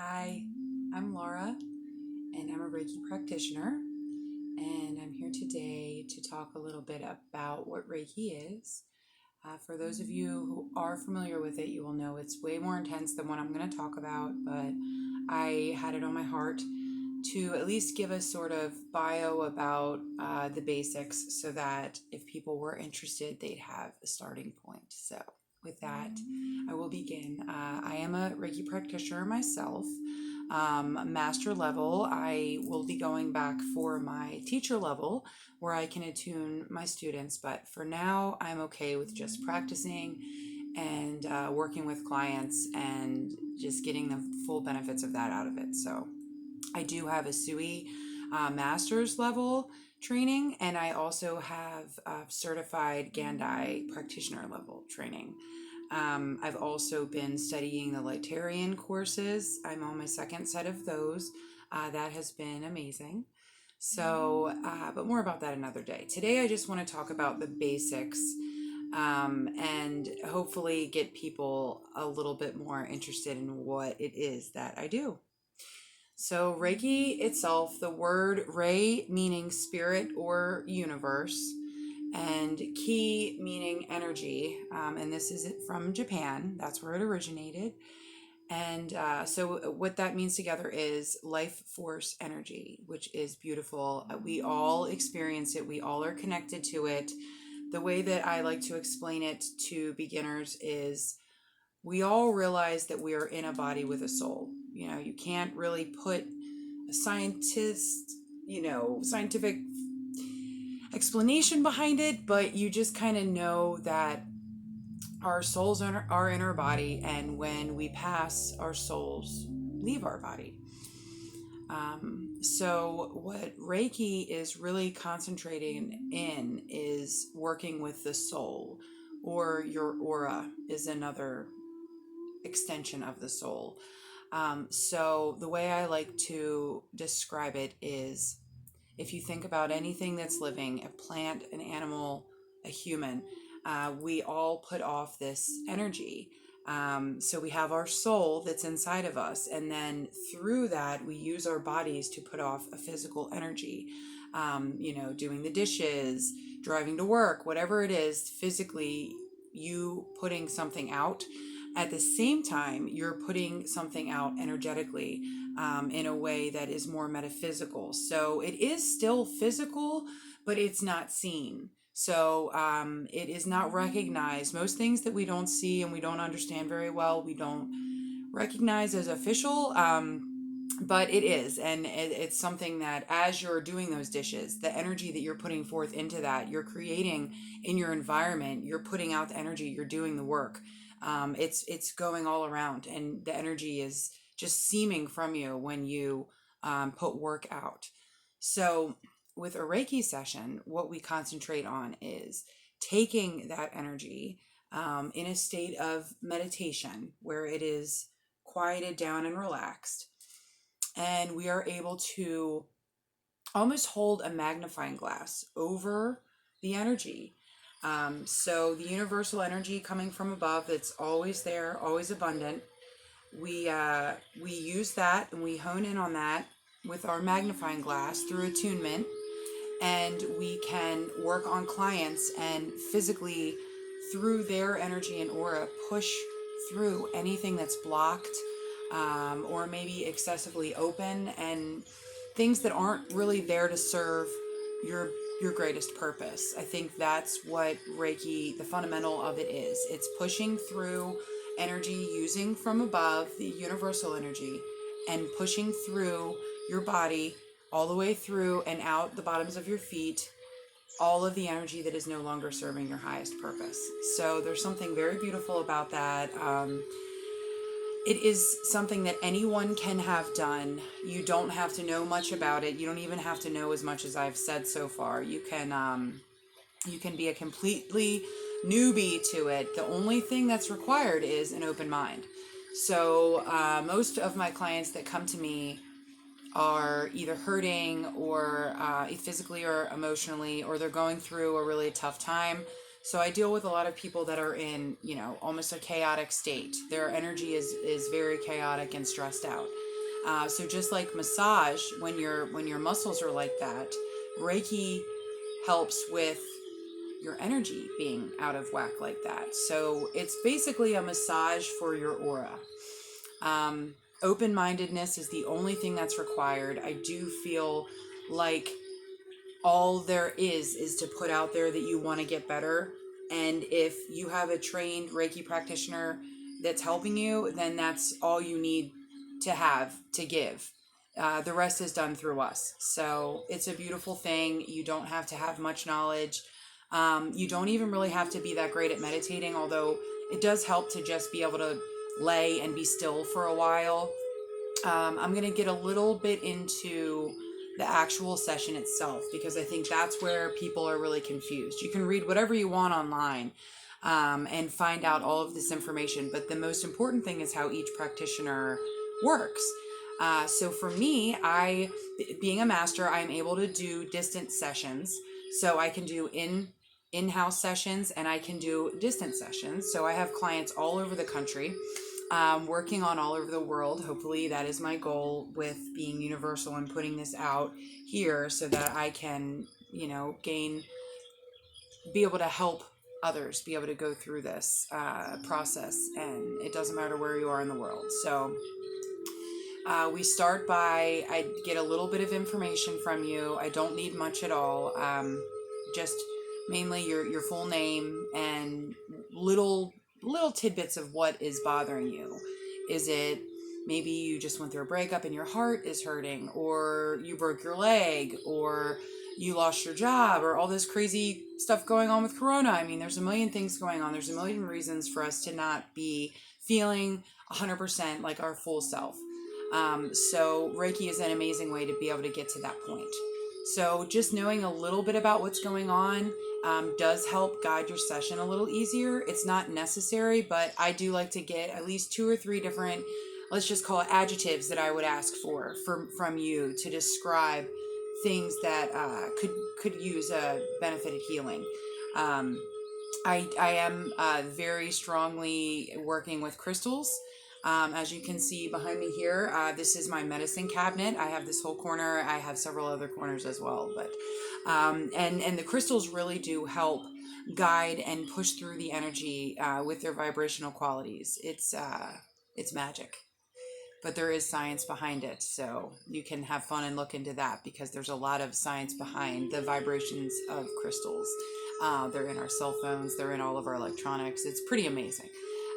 Hi, I'm Laura, and I'm a Reiki practitioner, and I'm here today to talk a little bit about what Reiki is. For those of you who are familiar with it, you will know it's way more intense than what I'm going to talk about, but I had it on my heart to at least give a sort of bio about the basics so that if people were interested, they'd have a starting point. So, with that, I will begin. I am a Reiki practitioner myself, master level. I will be going back for my teacher level where I can attune my students, but for now, I'm okay with just practicing and working with clients and just getting the full benefits of that out of it. So, I do have a SUI master's level training, and I also have certified Gandai practitioner level training. I've also been studying the Lightarian courses. I'm on my second set of those. That has been amazing. So, but more about that another day. Today, I just want to talk about the basics and hopefully get people a little bit more interested in what it is that I do. So, Reiki itself, the word Rei meaning spirit or universe, and Ki meaning energy. And this is from Japan, that's where it originated. And so, what that means together is life force energy, which is beautiful. We all experience it, we all are connected to it. The way that I like to explain it to beginners is we all realize that we are in a body with a soul. You know, you can't really put a scientific explanation behind it, but you just kind of know that our souls are in our body, and when we pass, our souls leave our body. So, what Reiki is really concentrating in is working with the soul, or your aura is another extension of the soul. So the way I like to describe it is if you think about anything that's living, a plant, an animal, a human, we all put off this energy. So we have our soul that's inside of us, and then through that, we use our bodies to put off a physical energy. Doing the dishes, driving to work, whatever it is, physically, you putting something out. At the same time, you're putting something out energetically in a way that is more metaphysical. So it is still physical, but it's not seen. So it is not recognized. Most things that we don't see and we don't understand very well, we don't recognize as official. But it is, and it's something that as you're doing those dishes, the energy that you're putting forth into that, you're creating in your environment, you're putting out the energy, you're doing the work. It's going all around, and the energy is just seeming from you when you put work out. So with a Reiki session, what we concentrate on is taking that energy in a state of meditation where it is quieted down and relaxed, and we are able to almost hold a magnifying glass over the energy. So the universal energy coming from above that's always there, always abundant. We use that and we hone in on that with our magnifying glass through attunement, and we can work on clients and physically through their energy and aura push through anything that's blocked or maybe excessively open, and things that aren't really there to serve your greatest purpose. I think that's what Reiki, the fundamental of it is. It's pushing through energy using from above the universal energy and pushing through your body all the way through and out the bottoms of your feet, all of the energy that is no longer serving your highest purpose. So there's something very beautiful about that. It is something that anyone can have done. You don't have to know much about it. You don't even have to know as much as I've said so far. You can be a completely newbie to it. The only thing that's required is an open mind. So most of my clients that come to me are either hurting or physically or emotionally, or they're going through a really tough time. So I deal with a lot of people that are in, almost a chaotic state. Their energy is very chaotic and stressed out. So just like massage, when your muscles are like that, Reiki helps with your energy being out of whack like that. So it's basically a massage for your aura. Open-mindedness is the only thing that's required. I do feel like all there is to put out there that you want to get better. And if you have a trained Reiki practitioner that's helping you, then that's all you need to have to give. The rest is done through us. So it's a beautiful thing. You don't have to have much knowledge. You don't even really have to be that great at meditating, although it does help to just be able to lay and be still for a while. I'm going to get a little bit into the actual session itself because I think that's where people are really confused. You can read whatever you want online and find out all of this information, but the most important thing is how each practitioner works. So for me, being a master, I'm able to do distant sessions. So I can do in-house sessions and I can do distant sessions. So I have clients all over the country, working on all over the world. Hopefully that is my goal with being universal and putting this out here so that I can, be able to help others be able to go through this process. And it doesn't matter where you are in the world. So we start by, I get a little bit of information from you. I don't need much at all. Just mainly your full name and little tidbits of what is bothering you. Is it maybe you just went through a breakup and your heart is hurting, or you broke your leg, or you lost your job, or all this crazy stuff going on with Corona? I mean, there's a million things going on. There's a million reasons for us to not be feeling 100% like our full self. So Reiki is an amazing way to be able to get to that point. So just knowing a little bit about what's going on does help guide your session a little easier. It's not necessary, but I do like to get at least 2 or 3 different, let's just call it adjectives, that I would ask from you to describe things that could use a benefited healing. I am very strongly working with crystals. As you can see behind me here, this is my medicine cabinet. I have this whole corner. I have several other corners as well, but and the crystals really do help guide and push through the energy with their vibrational qualities. It's magic, but there is science behind it, so you can have fun and look into that because there's a lot of science behind the vibrations of crystals. They're in our cell phones. They're in all of our electronics. It's pretty amazing.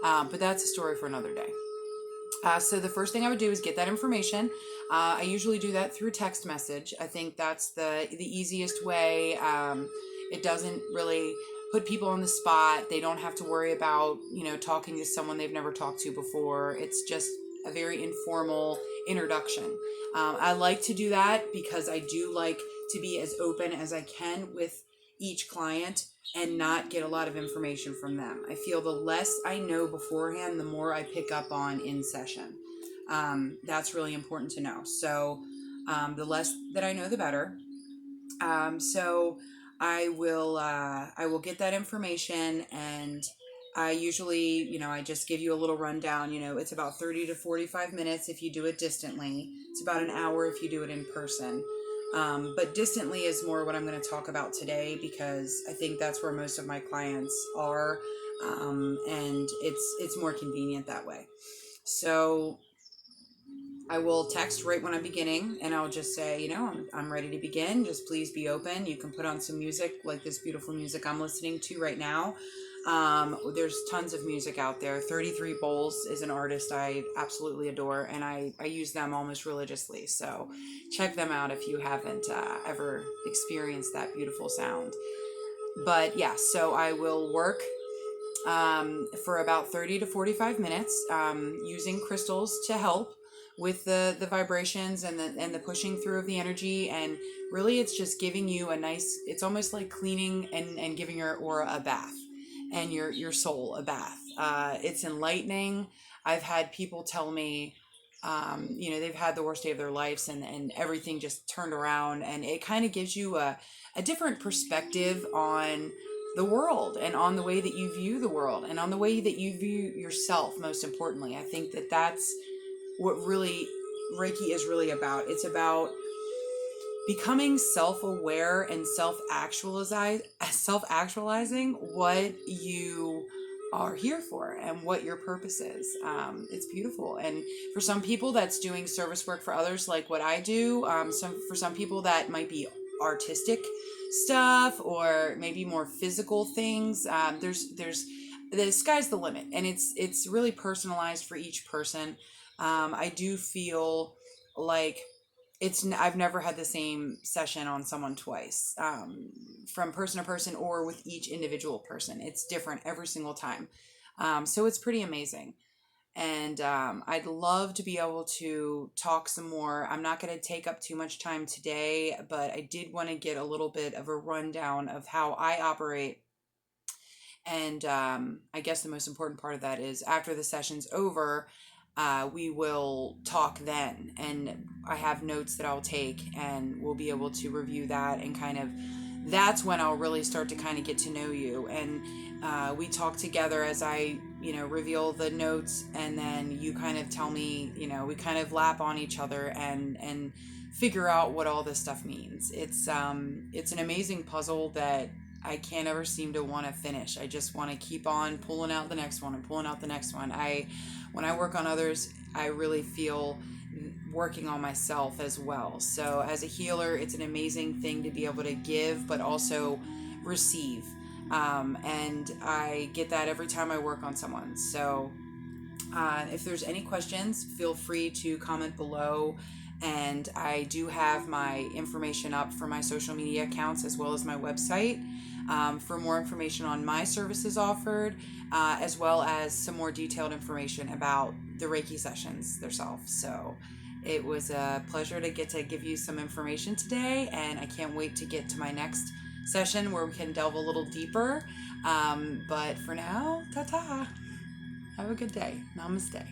But that's a story for another day. So the first thing I would do is get that information. I usually do that through text message. I think that's the easiest way. It doesn't really put people on the spot. They don't have to worry about, talking to someone they've never talked to before. It's just a very informal introduction. I like to do that because I do like to be as open as I can with each client and not get a lot of information from them. I feel the less I know beforehand, the more I pick up on in session. That's really important to know. So the less that I know, the better. So I will get that information, and I usually, I just give you a little rundown. It's about 30 to 45 minutes if you do it distantly. It's about an hour if you do it in person. But distantly is more what I'm going to talk about today because I think that's where most of my clients are, and it's more convenient that way. So I will text right when I'm beginning, and I'll just say, I'm ready to begin. Just please be open. You can put on some music like this beautiful music I'm listening to right now. There's tons of music out there. 33 Bowls is an artist I absolutely adore, and I use them almost religiously. So check them out if you haven't ever experienced that beautiful sound. But yeah, so I will work for about 30 to 45 minutes using crystals to help with the vibrations and the pushing through of the energy. And really it's just giving you it's almost like cleaning and giving your aura a bath and your soul a bath. It's enlightening. I've had people tell me, they've had the worst day of their lives and everything just turned around, and it kind of gives you a different perspective on the world and on the way that you view the world and on the way that you view yourself. Most importantly, I think that that's what really Reiki is really about. It's about becoming self-aware and self-actualizing what you are here for and what your purpose is. It's beautiful, and for some people that's doing service work for others, like what I do. For some people that might be artistic stuff, or maybe more physical things. There's the sky's the limit, and it's really personalized for each person. I do feel like I've never had the same session on someone twice, from person to person or with each individual person. It's different every single time. So it's pretty amazing. And I'd love to be able to talk some more. I'm not going to take up too much time today, but I did want to get a little bit of a rundown of how I operate. And I guess the most important part of that is after the session's over, we will talk then. And I have notes that I'll take, and we'll be able to review that. And kind of that's when I'll really start to kind of get to know you. And we talk together as I, reveal the notes. And then you kind of tell me, we kind of lap on each other and figure out what all this stuff means. It's an amazing puzzle that I can't ever seem to want to finish. I just want to keep on pulling out the next one and pulling out the next one. When I work on others, I really feel working on myself as well. So as a healer, it's an amazing thing to be able to give, but also receive. And I get that every time I work on someone. So if there's any questions, feel free to comment below. And I do have my information up for my social media accounts as well as my website, for more information on my services offered, as well as some more detailed information about the Reiki sessions themselves. So it was a pleasure to get to give you some information today, and I can't wait to get to my next session where we can delve a little deeper. But for now, ta-ta. Have a good day. Namaste.